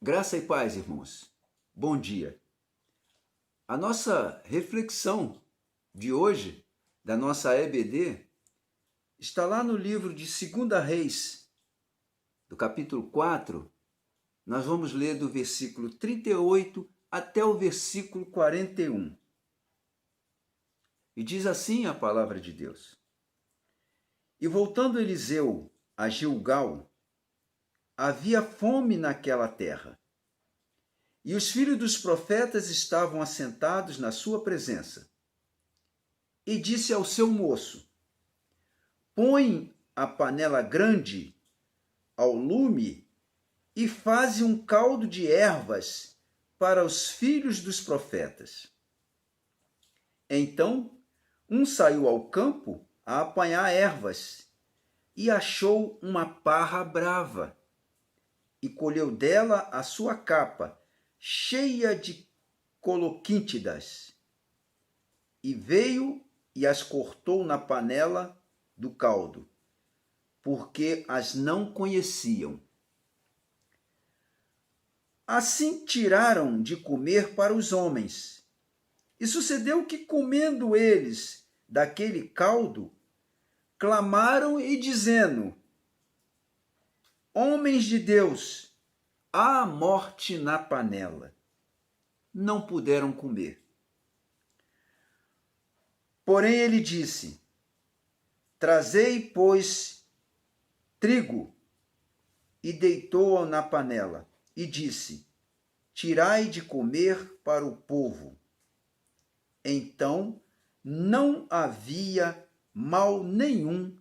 Graça e paz, irmãos. Bom dia. A nossa reflexão de hoje, da nossa EBD, está lá no livro de 2 Reis, do capítulo 4. Nós vamos ler do versículo 38 até o versículo 41. E diz assim a palavra de Deus: E voltando Eliseu a Gilgal, havia fome naquela terra. E os filhos dos profetas estavam assentados na sua presença. E disse ao seu moço: Põe a panela grande ao lume e faze um caldo de ervas para os filhos dos profetas. Então, um saiu ao campo a apanhar ervas e achou uma parra brava e colheu dela a sua capa, cheia de coloquíntidas, e veio e as cortou na panela do caldo, porque as não conheciam. Assim tiraram de comer para os homens. E sucedeu que, comendo eles daquele caldo, clamaram e dizendo: Homens de Deus, há morte na panela. Não puderam comer. Porém ele disse: Trazei, pois, trigo, e deitou-o na panela, e disse: Tirai de comer para o povo. Então não havia mal nenhum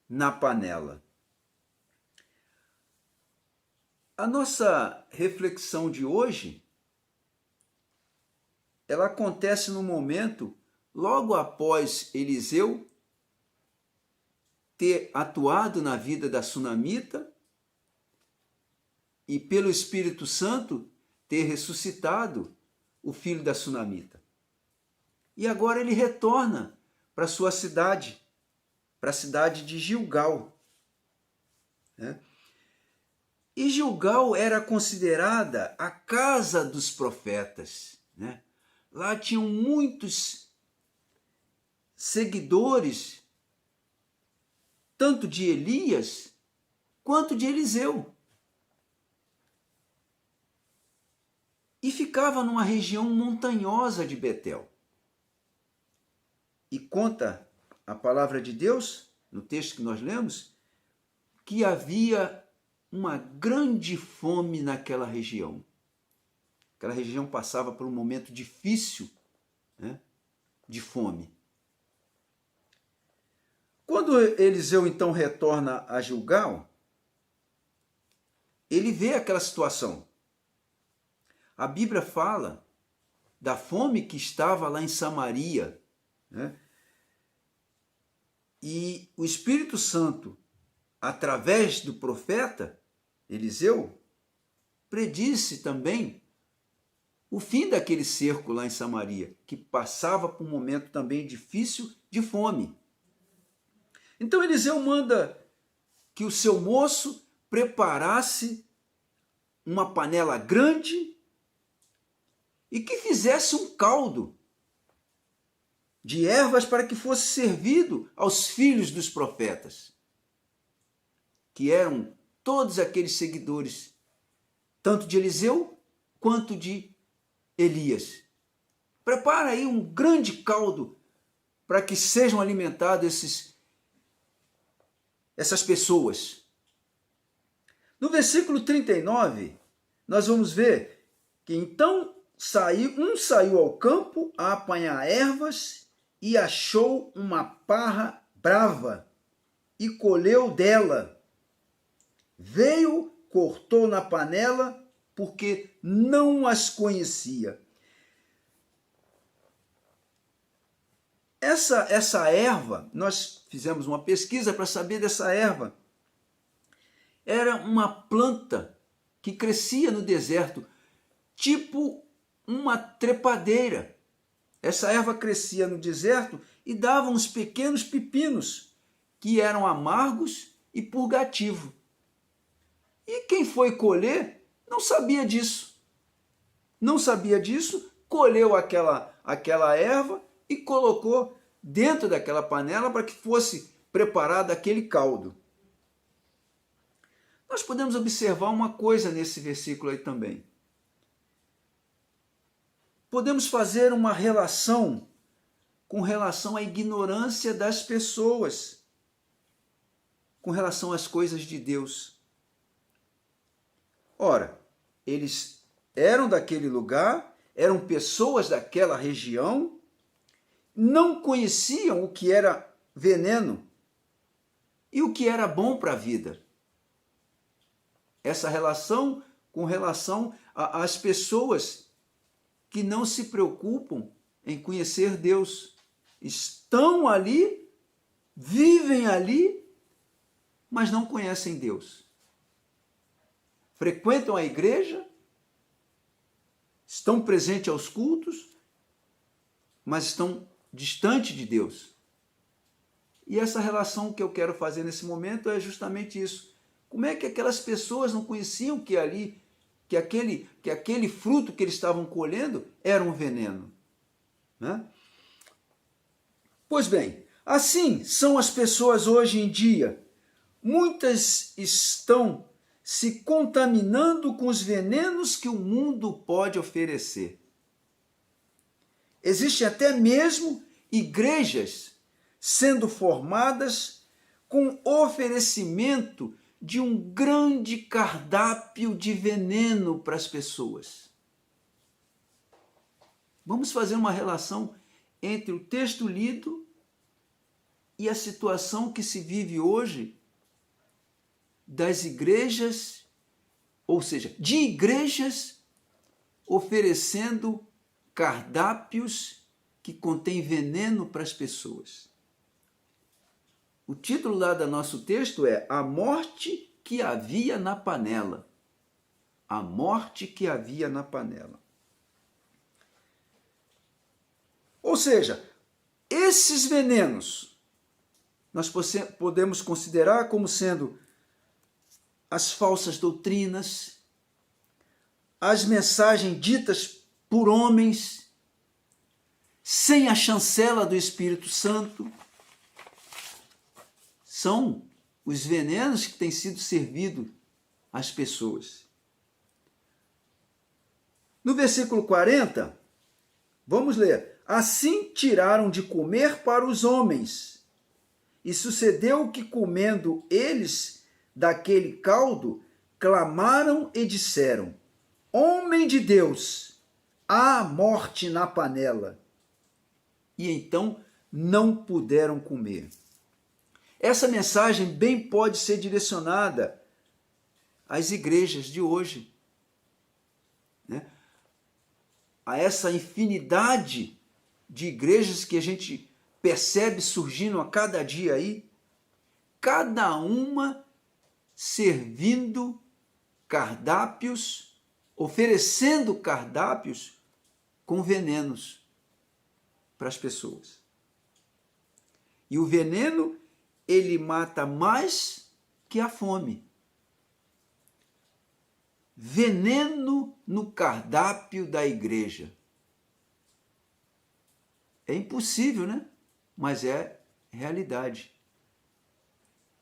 na panela. A nossa reflexão de hoje, ela acontece no momento logo após Eliseu ter atuado na vida da sunamita e pelo Espírito Santo ter ressuscitado o filho da sunamita. E agora ele retorna para sua cidade, para a cidade de Gilgal. E Gilgal era considerada a casa dos profetas. Lá tinham muitos seguidores, tanto de Elias quanto de Eliseu. E ficava numa região montanhosa de Betel. E conta a palavra de Deus, no texto que nós lemos, que havia uma grande fome naquela região. Aquela região passava por um momento difícil, de fome. Quando Eliseu então retorna a Gilgal, ele vê aquela situação. A Bíblia fala da fome que estava lá em Samaria, E o Espírito Santo, através do profeta Eliseu, predisse também o fim daquele cerco lá em Samaria, que passava por um momento também difícil de fome. Então Eliseu manda que o seu moço preparasse uma panela grande e que fizesse um caldo de ervas para que fosse servido aos filhos dos profetas, que eram todos aqueles seguidores, tanto de Eliseu quanto de Elias. Prepara aí um grande caldo para que sejam alimentadas essas pessoas. No versículo 39, nós vamos ver que então saiu ao campo a apanhar ervas e achou uma parra brava e colheu dela. Veio, cortou na panela, porque não as conhecia. Essa erva, nós fizemos uma pesquisa para saber dessa erva. Era uma planta que crescia no deserto, tipo uma trepadeira. Essa erva crescia no deserto e dava uns pequenos pepinos, que eram amargos e purgativos. E quem foi colher não sabia disso. Não sabia disso, colheu aquela erva e colocou dentro daquela panela para que fosse preparado aquele caldo. Nós podemos observar uma coisa nesse versículo aí também. Podemos fazer uma relação com relação à ignorância das pessoas, com relação às coisas de Deus. Ora, eles eram daquele lugar, eram pessoas daquela região, não conheciam o que era veneno e o que era bom para a vida. Essa relação com relação às pessoas que não se preocupam em conhecer Deus. Estão ali, vivem ali, mas não conhecem Deus. Frequentam a igreja, estão presentes aos cultos, mas estão distantes de Deus. E essa relação que eu quero fazer nesse momento é justamente isso. Como é que aquelas pessoas não conheciam que aquele fruto que eles estavam colhendo era um veneno? Né? Pois bem, assim são as pessoas hoje em dia. Muitas estão se contaminando com os venenos que o mundo pode oferecer. Existem até mesmo igrejas sendo formadas com oferecimento de um grande cardápio de veneno para as pessoas. Vamos fazer uma relação entre o texto lido e a situação que se vive hoje das igrejas, ou seja, de igrejas oferecendo cardápios que contêm veneno para as pessoas. O título lá do nosso texto é A Morte que Havia na Panela. A morte que havia na panela. Ou seja, esses venenos nós podemos considerar como sendo as falsas doutrinas, as mensagens ditas por homens, sem a chancela do Espírito Santo. São os venenos que têm sido servidos às pessoas. No versículo 40, vamos ler. Assim tiraram de comer para os homens, e sucedeu que, comendo eles daquele caldo, clamaram e disseram: Homem de Deus, há morte na panela. E então não puderam comer. Essa mensagem bem pode ser direcionada às igrejas de hoje, né? A essa infinidade de igrejas que a gente percebe surgindo a cada dia aí, cada uma servindo cardápios, oferecendo cardápios com venenos para as pessoas. E o veneno, ele mata mais que a fome. Veneno no cardápio da igreja. É impossível, né? Mas é realidade.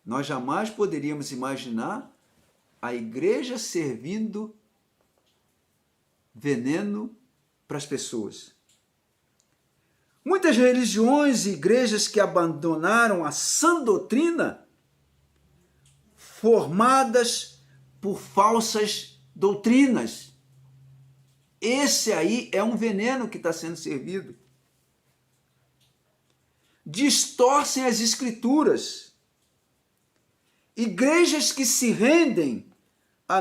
Nós jamais poderíamos imaginar a igreja servindo veneno para as pessoas. Muitas religiões e igrejas que abandonaram a sã doutrina, formadas por falsas doutrinas. Esse aí é um veneno que está sendo servido. Distorcem as escrituras. Igrejas que se rendem a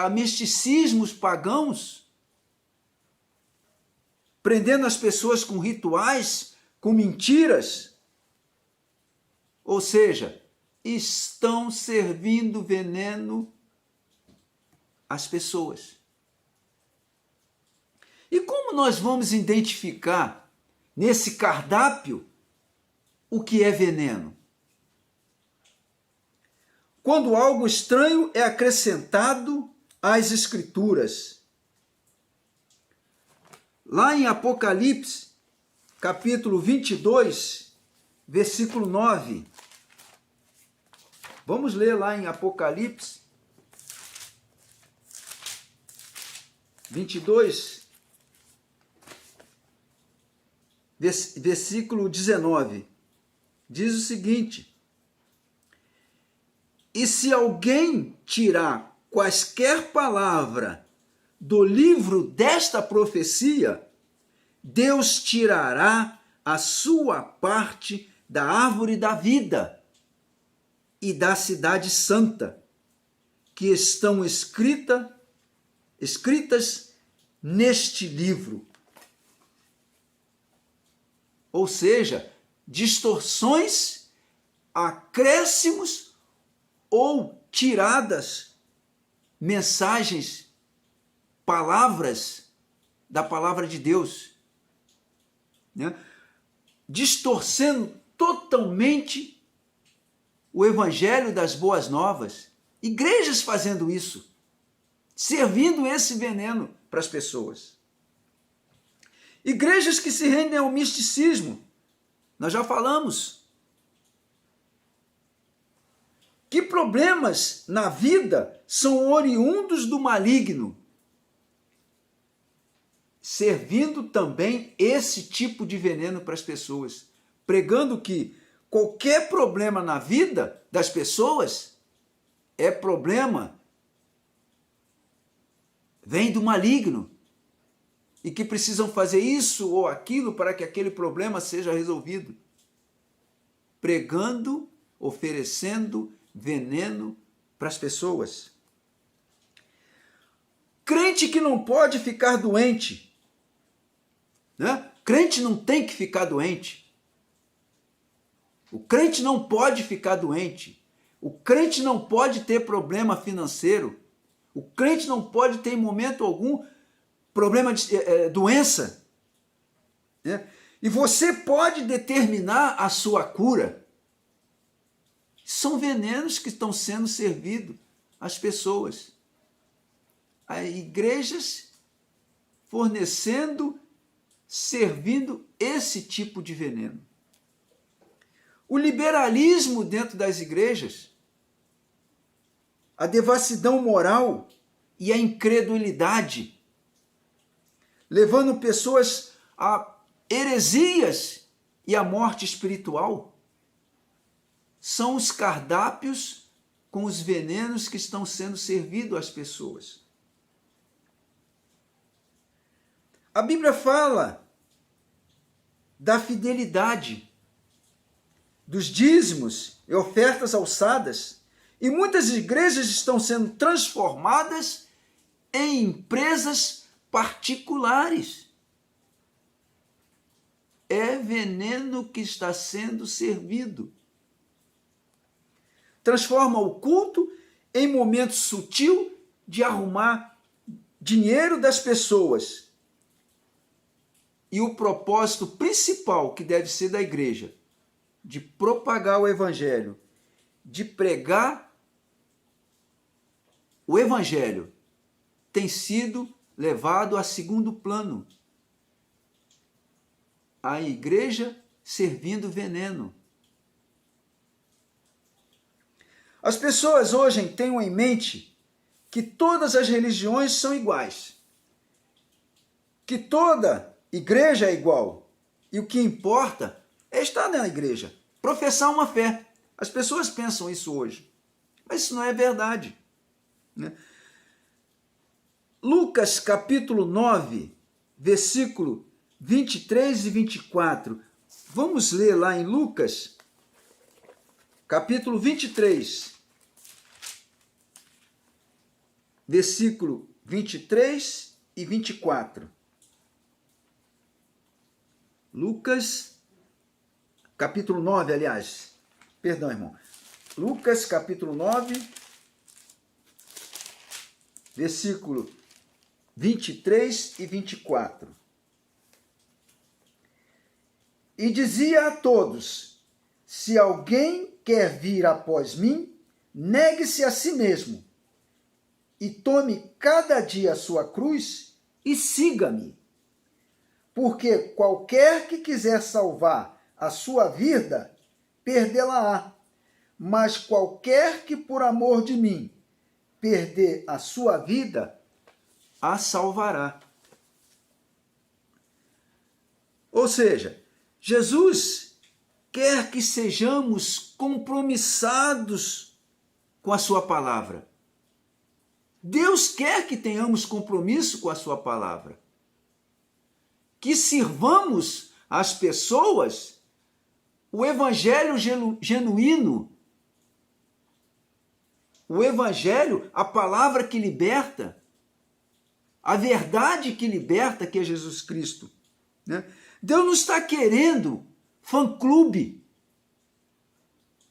misticismos pagãos, prendendo as pessoas com rituais, com mentiras. Ou seja, estão servindo veneno às pessoas. E como nós vamos identificar nesse cardápio o que é veneno? Quando algo estranho é acrescentado as Escrituras. Lá em Apocalipse, capítulo 22, versículo 9. Vamos ler lá em Apocalipse 22, versículo 19. Diz o seguinte: e se alguém tirar quaisquer palavra do livro desta profecia, Deus tirará a sua parte da árvore da vida e da cidade santa, que estão escritas neste livro. Ou seja, distorções, acréscimos ou tiradas, mensagens, palavras da palavra de Deus, né? Distorcendo totalmente o evangelho das boas novas. Igrejas fazendo isso, servindo esse veneno para as pessoas. Igrejas que se rendem ao misticismo. Nós já falamos. Que problemas na vida são oriundos do maligno, servindo também esse tipo de veneno para as pessoas, pregando que qualquer problema na vida das pessoas é problema, vem do maligno, e que precisam fazer isso ou aquilo para que aquele problema seja resolvido, pregando, oferecendo veneno para as pessoas. Crente que não pode ficar doente, né? Crente não tem que ficar doente. O crente não pode ficar doente. O crente não pode ter problema financeiro. O crente não pode ter em momento algum problema de doença. Né? E você pode determinar a sua cura. São venenos que estão sendo servidos às pessoas. As igrejas fornecendo, servindo esse tipo de veneno. O liberalismo dentro das igrejas, a devassidão moral e a incredulidade, levando pessoas a heresias e a morte espiritual, são os cardápios com os venenos que estão sendo servidos às pessoas. A Bíblia fala da fidelidade, dos dízimos e ofertas alçadas, e muitas igrejas estão sendo transformadas em empresas particulares. É veneno que está sendo servido. Transforma o culto em momento sutil de arrumar dinheiro das pessoas. E o propósito principal que deve ser da igreja, de propagar o evangelho, de pregar o evangelho, tem sido levado a segundo plano. A igreja servindo veneno. As pessoas hoje têm em mente que todas as religiões são iguais, que toda igreja é igual, e o que importa é estar na igreja, professar uma fé. As pessoas pensam isso hoje, mas isso não é verdade, né? Lucas capítulo 9, versículo 23 e 24. Vamos ler lá em Lucas capítulo 23, versículo 23 e 24. Lucas, capítulo 9, aliás. Perdão, irmão. Lucas, capítulo 9, versículo 23 e 24. E dizia a todos: se alguém quer vir após mim, negue-se a si mesmo e tome cada dia a sua cruz e siga-me. Porque qualquer que quiser salvar a sua vida, perdê-la-á. Mas qualquer que por amor de mim perder a sua vida, a salvará. Ou seja, Jesus quer que sejamos compromissados com a sua palavra. Deus quer que tenhamos compromisso com a sua palavra. Que sirvamos às pessoas o evangelho genuíno. O evangelho, a palavra que liberta, a verdade que liberta, que é Jesus Cristo. Né? Deus não está querendo fã-clube.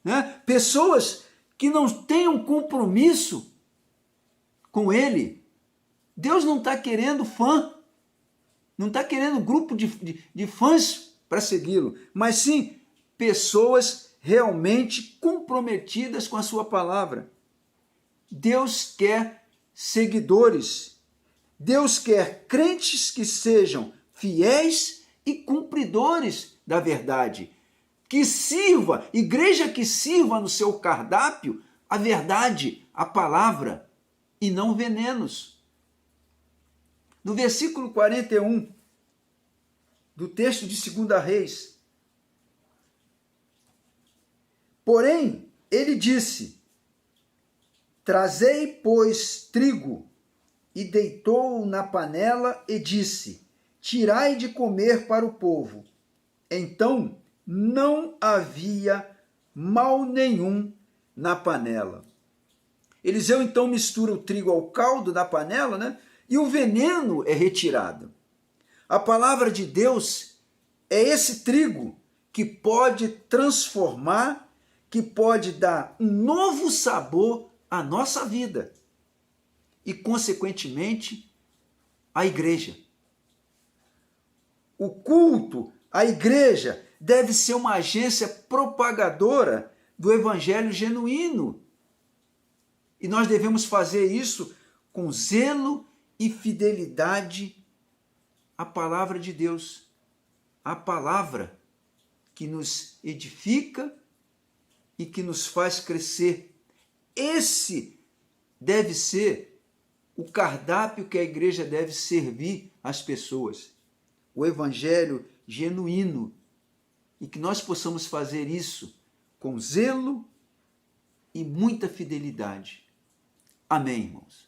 Né? Pessoas que não tenham compromisso com Ele. Deus não está querendo fã. Não está querendo grupo de fãs para segui-lo. Mas sim, pessoas realmente comprometidas com a sua palavra. Deus quer seguidores. Deus quer crentes que sejam fiéis e cumpridores da verdade. Que sirva, igreja que sirva no seu cardápio a verdade, a palavra, e não venenos. No versículo 41 do texto de 2 Reis, porém, ele disse: trazei, pois, trigo, e deitou-o na panela e disse: tirai de comer para o povo. Então não havia mal nenhum na panela. Eliseu então mistura o trigo ao caldo da panela, né? E o veneno é retirado. A palavra de Deus é esse trigo que pode transformar, que pode dar um novo sabor à nossa vida e, consequentemente, à igreja. O culto, a igreja, deve ser uma agência propagadora do evangelho genuíno. E nós devemos fazer isso com zelo e fidelidade à palavra de Deus. A palavra que nos edifica e que nos faz crescer. Esse deve ser o cardápio que a igreja deve servir às pessoas. O evangelho genuíno. E que nós possamos fazer isso com zelo e muita fidelidade. Amém, irmãos?